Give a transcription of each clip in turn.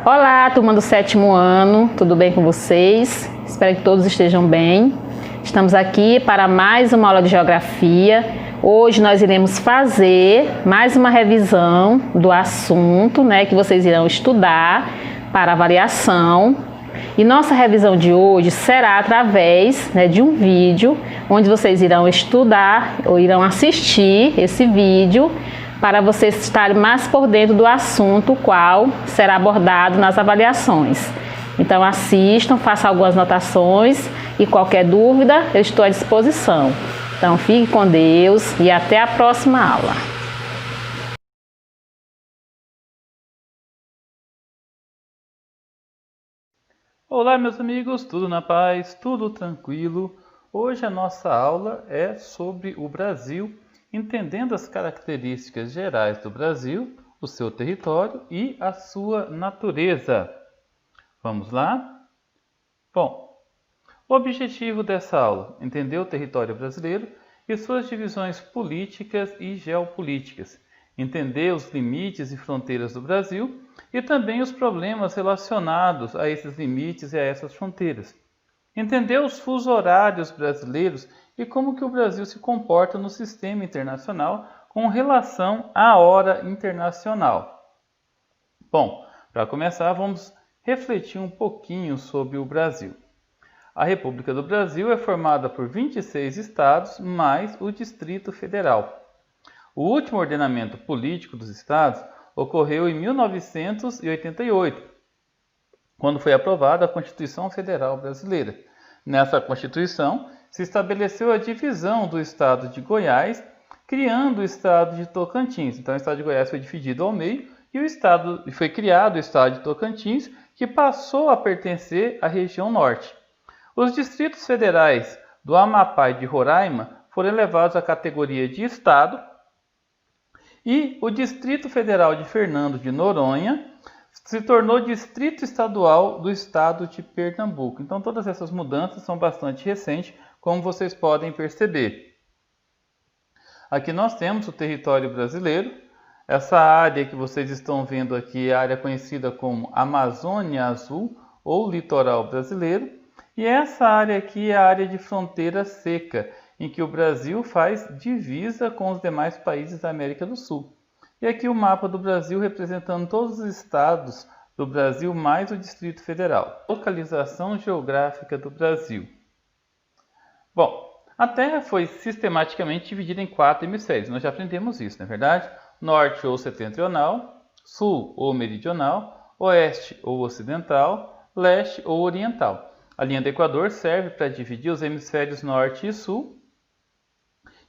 Olá, turma do 7º ano, tudo bem com vocês? Espero que todos estejam bem. Estamos aqui para mais uma aula de Geografia. Hoje nós iremos fazer mais uma revisão do assunto, que vocês irão estudar para avaliação. E nossa revisão de hoje será através de um vídeo, onde vocês irão estudar ou irão assistir esse vídeo para vocês estarem mais por dentro do assunto, qual será abordado nas avaliações. Então assistam, façam algumas anotações e qualquer dúvida eu estou à disposição. Então fique com Deus e até a próxima aula. Olá meus amigos, tudo na paz, tudo tranquilo? Hoje a nossa aula é sobre o Brasil, entendendo as características gerais do Brasil, o seu território e a sua natureza. Vamos lá? Bom, o objetivo dessa aula é entender o território brasileiro e suas divisões políticas e geopolíticas, entender os limites e fronteiras do Brasil e também os problemas relacionados a esses limites e a essas fronteiras. Entender os fusos horários brasileiros e como que o Brasil se comporta no sistema internacional com relação à hora internacional. Bom, para começar, vamos refletir um pouquinho sobre o Brasil. A República do Brasil é formada por 26 estados mais o Distrito Federal. O último ordenamento político dos estados ocorreu em 1988, quando foi aprovada a Constituição Federal Brasileira. Nessa Constituição, se estabeleceu a divisão do estado de Goiás, criando o estado de Tocantins. Então, o estado de Goiás foi dividido ao meio e foi criado o estado de Tocantins, que passou a pertencer à região norte. Os distritos federais do Amapá e de Roraima foram elevados à categoria de estado e o Distrito Federal de Fernando de Noronha se tornou distrito estadual do estado de Pernambuco. Então, todas essas mudanças são bastante recentes, como vocês podem perceber. Aqui nós temos o território brasileiro. Essa área que vocês estão vendo aqui é a área conhecida como Amazônia Azul ou Litoral Brasileiro. E essa área aqui é a área de fronteira seca, em que o Brasil faz divisa com os demais países da América do Sul. E aqui o mapa do Brasil representando todos os estados do Brasil mais o Distrito Federal. Localização geográfica do Brasil. Bom, a Terra foi sistematicamente dividida em 4 hemisférios. Nós já aprendemos isso, não é verdade? Norte ou setentrional, sul ou meridional, oeste ou ocidental, leste ou oriental. A linha do Equador serve para dividir os hemisférios norte e sul.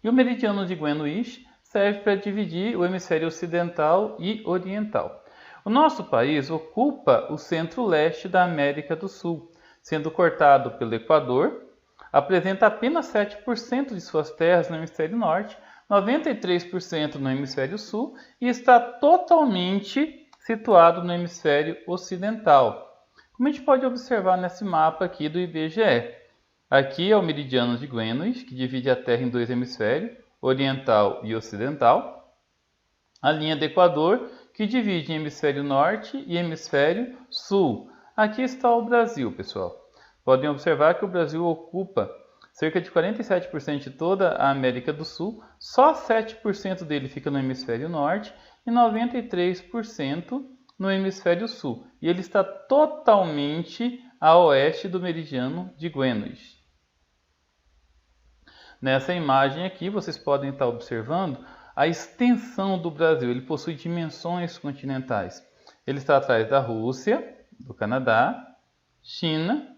E o meridiano de Greenwich serve para dividir o hemisfério ocidental e oriental. O nosso país ocupa o centro-leste da América do Sul, sendo cortado pelo Equador, apresenta apenas 7% de suas terras no hemisfério norte, 93% no hemisfério sul e está totalmente situado no hemisfério ocidental. Como a gente pode observar nesse mapa aqui do IBGE. Aqui é o meridiano de Greenwich, que divide a Terra em 2 hemisférios, oriental e ocidental. A linha do Equador, que divide em hemisfério norte e hemisfério sul. Aqui está o Brasil, pessoal. Podem observar que o Brasil ocupa cerca de 47% de toda a América do Sul, só 7% dele fica no hemisfério norte e 93% no hemisfério sul. E ele está totalmente a oeste do meridiano de Greenwich. Nessa imagem aqui, vocês podem estar observando a extensão do Brasil. Ele possui dimensões continentais. Ele está atrás da Rússia, do Canadá, China,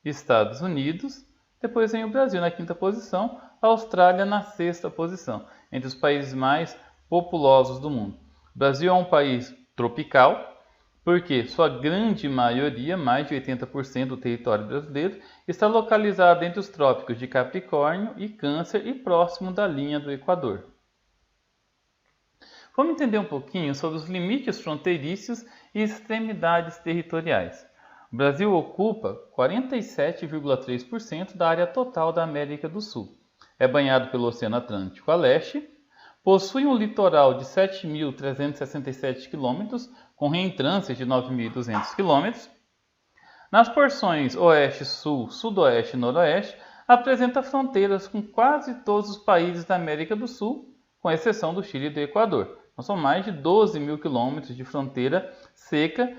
Estados Unidos. Depois vem o Brasil na 5ª posição, a Austrália na 6ª posição, entre os países mais populosos do mundo. O Brasil é um país tropical, porque sua grande maioria, mais de 80% do território brasileiro, está localizado entre os trópicos de Capricórnio e Câncer e próximo da linha do Equador. Vamos entender um pouquinho sobre os limites fronteiriços e extremidades territoriais. O Brasil ocupa 47,3% da área total da América do Sul. É banhado pelo Oceano Atlântico a leste, possui um litoral de 7.367 km, com reentrâncias de 9.200 km. Nas porções oeste-sul, sudoeste e noroeste, apresenta fronteiras com quase todos os países da América do Sul, com exceção do Chile e do Equador. Então, são mais de 12.000 quilômetros de fronteira seca,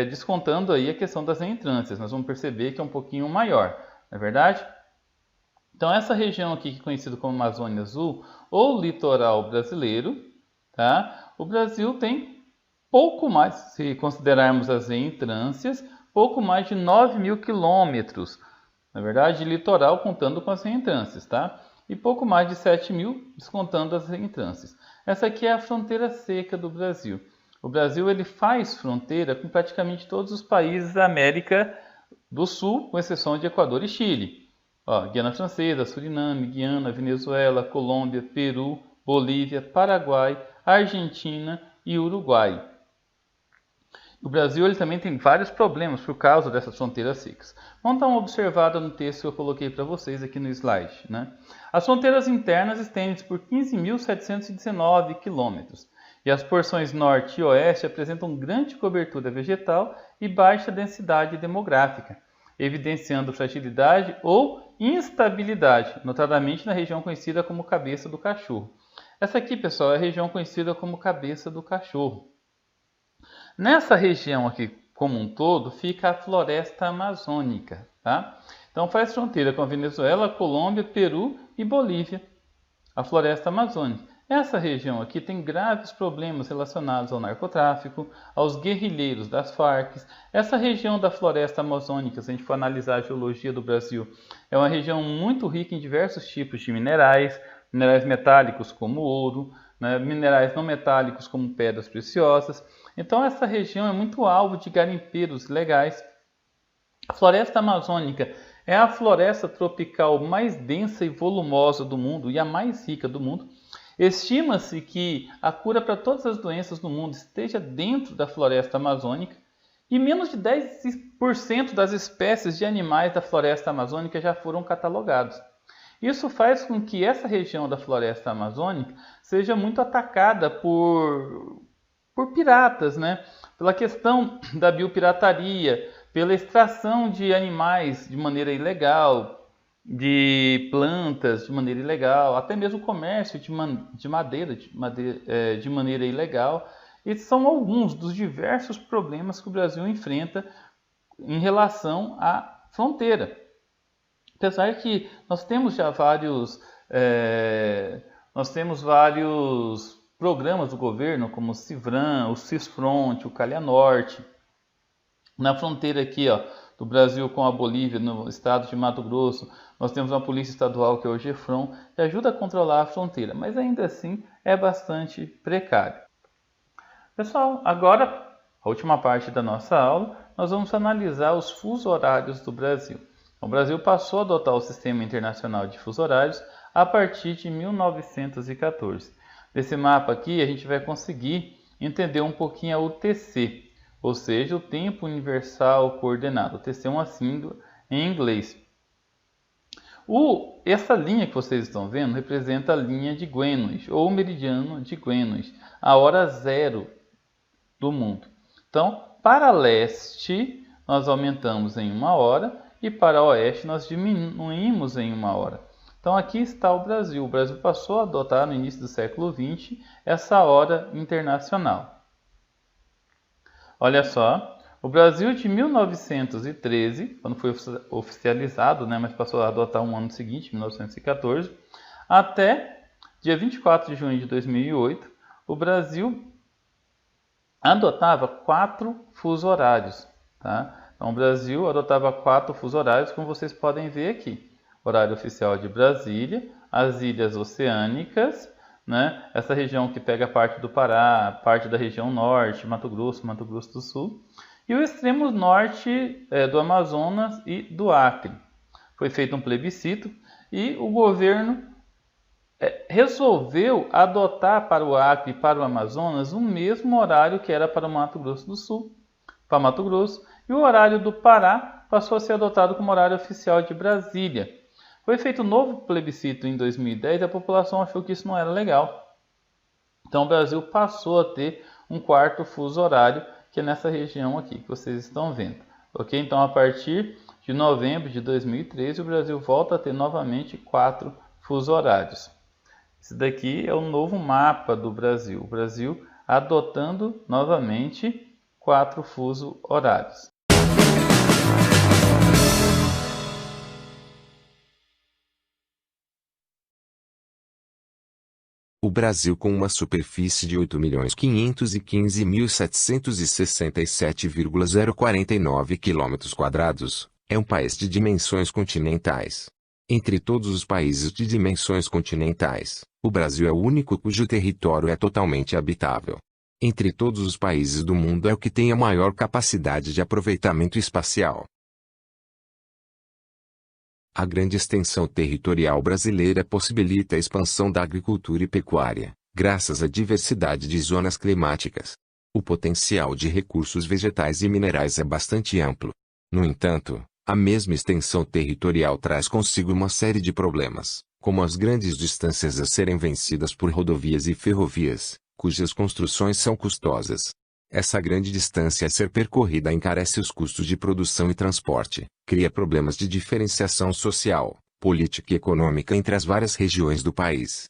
descontando aí a questão das reentrâncias. Nós vamos perceber que é um pouquinho maior, não é verdade? Então, essa região aqui, que é conhecida como Amazônia Azul, ou litoral brasileiro, tá? O Brasil tem pouco mais, se considerarmos as reentrâncias, pouco mais de 9.000 quilômetros, na verdade, de litoral, contando com as reentrâncias, tá? E pouco mais de 7.000, descontando as reentrâncias. Essa aqui é a fronteira seca do Brasil. O Brasil ele faz fronteira com praticamente todos os países da América do Sul, com exceção de Equador e Chile. Guiana Francesa, Suriname, Guiana, Venezuela, Colômbia, Peru, Bolívia, Paraguai, Argentina e Uruguai. O Brasil ele também tem vários problemas por causa dessas fronteiras secas. Vamos dar uma observada no texto que eu coloquei para vocês aqui no slide, né? As fronteiras internas estendem-se por 15.719 quilômetros e as porções norte e oeste apresentam grande cobertura vegetal e baixa densidade demográfica, evidenciando fragilidade ou instabilidade, notadamente na região conhecida como Cabeça do Cachorro. Essa aqui, pessoal, é a região conhecida como Cabeça do Cachorro. Nessa região aqui, como um todo, fica a floresta amazônica, tá? Então faz fronteira com a Venezuela, Colômbia, Peru e Bolívia, a floresta amazônica. Essa região aqui tem graves problemas relacionados ao narcotráfico, aos guerrilheiros das Farc. Essa região da floresta amazônica, se a gente for analisar a geologia do Brasil, é uma região muito rica em diversos tipos de minerais, minerais metálicos como ouro, né, minerais não metálicos como pedras preciosas. Então essa região é muito alvo de garimpeiros ilegais. A floresta amazônica é a floresta tropical mais densa e volumosa do mundo e a mais rica do mundo. Estima-se que a cura para todas as doenças do mundo esteja dentro da floresta amazônica e menos de 10% das espécies de animais da floresta amazônica já foram catalogados. Isso faz com que essa região da floresta amazônica seja muito atacada por piratas, né? Pela questão da biopirataria, pela extração de animais de maneira ilegal, de plantas de maneira ilegal, até mesmo o comércio de madeira de maneira ilegal. Esses são alguns dos diversos problemas que o Brasil enfrenta em relação à fronteira. Apesar que nós temos já vários programas do governo, como o Civram, o Cisfront, o Calha Norte. Na fronteira aqui, do Brasil com a Bolívia, no estado de Mato Grosso, nós temos uma polícia estadual que é o GEFRON, que ajuda a controlar a fronteira, mas ainda assim é bastante precário. Pessoal, agora, a última parte da nossa aula, nós vamos analisar os fusos horários do Brasil. O Brasil passou a adotar o Sistema Internacional de Fusos Horários a partir de 1914. Nesse mapa aqui, a gente vai conseguir entender um pouquinho a UTC, ou seja, o Tempo Universal Coordenado. O UTC é uma sigla em inglês. Essa linha que vocês estão vendo representa a linha de Greenwich, ou meridiano de Greenwich, a hora zero do mundo. Então, para leste, nós aumentamos em 1 hora, e para oeste, nós diminuímos em 1 hora. Então aqui está o Brasil. O Brasil passou a adotar no início do século XX essa hora internacional. Olha só, o Brasil de 1913, quando foi oficializado, mas passou a adotar um ano seguinte, 1914, até dia 24 de junho de 2008, o Brasil adotava 4 fusos horários. Tá? Então o Brasil adotava 4 fusos horários, como vocês podem ver aqui. Horário oficial de Brasília, as ilhas oceânicas, né? Essa região que pega parte do Pará, parte da região norte, Mato Grosso do Sul, e o extremo norte do Amazonas e do Acre. Foi feito um plebiscito e o governo resolveu adotar para o Acre e para o Amazonas o mesmo horário que era para o Mato Grosso do Sul, para Mato Grosso, e o horário do Pará passou a ser adotado como horário oficial de Brasília. Foi feito um novo plebiscito em 2010 e a população achou que isso não era legal. Então o Brasil passou a ter um 4º fuso horário, que é nessa região aqui que vocês estão vendo. Ok? Então, a partir de novembro de 2013, o Brasil volta a ter novamente 4 fusos horários. Esse daqui é o novo mapa do Brasil. O Brasil adotando novamente 4 fusos horários. O Brasil, com uma superfície de 8.515.767,049 km², é um país de dimensões continentais. Entre todos os países de dimensões continentais, o Brasil é o único cujo território é totalmente habitável. Entre todos os países do mundo é o que tem a maior capacidade de aproveitamento espacial. A grande extensão territorial brasileira possibilita a expansão da agricultura e pecuária, graças à diversidade de zonas climáticas. O potencial de recursos vegetais e minerais é bastante amplo. No entanto, a mesma extensão territorial traz consigo uma série de problemas, como as grandes distâncias a serem vencidas por rodovias e ferrovias, cujas construções são custosas. Essa grande distância a ser percorrida encarece os custos de produção e transporte, cria problemas de diferenciação social, política e econômica entre as várias regiões do país.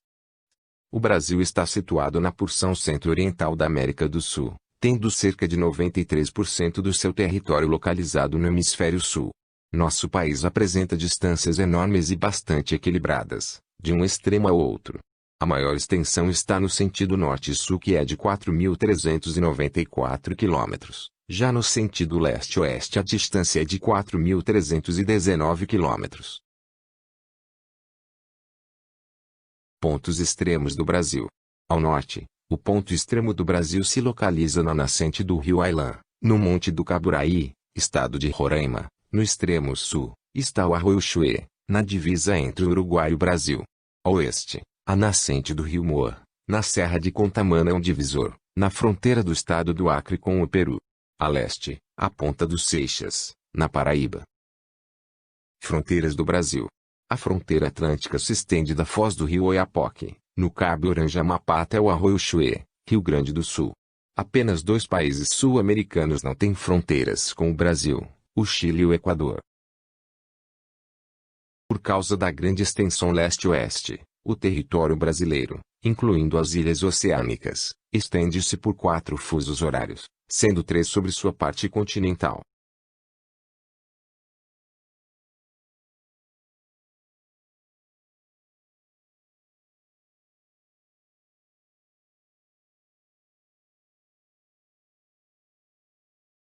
O Brasil está situado na porção centro-oriental da América do Sul, tendo cerca de 93% do seu território localizado no hemisfério sul. Nosso país apresenta distâncias enormes e bastante equilibradas, de um extremo ao outro. A maior extensão está no sentido norte-sul, que é de 4.394 km. Já no sentido leste-oeste a distância é de 4.319 km. Pontos extremos do Brasil. Ao norte, o ponto extremo do Brasil se localiza na nascente do rio Ailã, no Monte do Caburaí, estado de Roraima. No extremo sul, está o Arroio Chuê, na divisa entre o Uruguai e o Brasil. Ao oeste, a nascente do rio Moa, na Serra de Contamana é um divisor, na fronteira do estado do Acre com o Peru. A leste, a Ponta dos Seixas, na Paraíba. Fronteiras do Brasil. A fronteira atlântica se estende da foz do rio Oiapoque, no Cabo Orange-Amapá até o Arroio Chuê, Rio Grande do Sul. Apenas 2 países sul-americanos não têm fronteiras com o Brasil, o Chile e o Equador. Por causa da grande extensão leste-oeste, o território brasileiro, incluindo as ilhas oceânicas, estende-se por 4 fusos horários, sendo 3 sobre sua parte continental,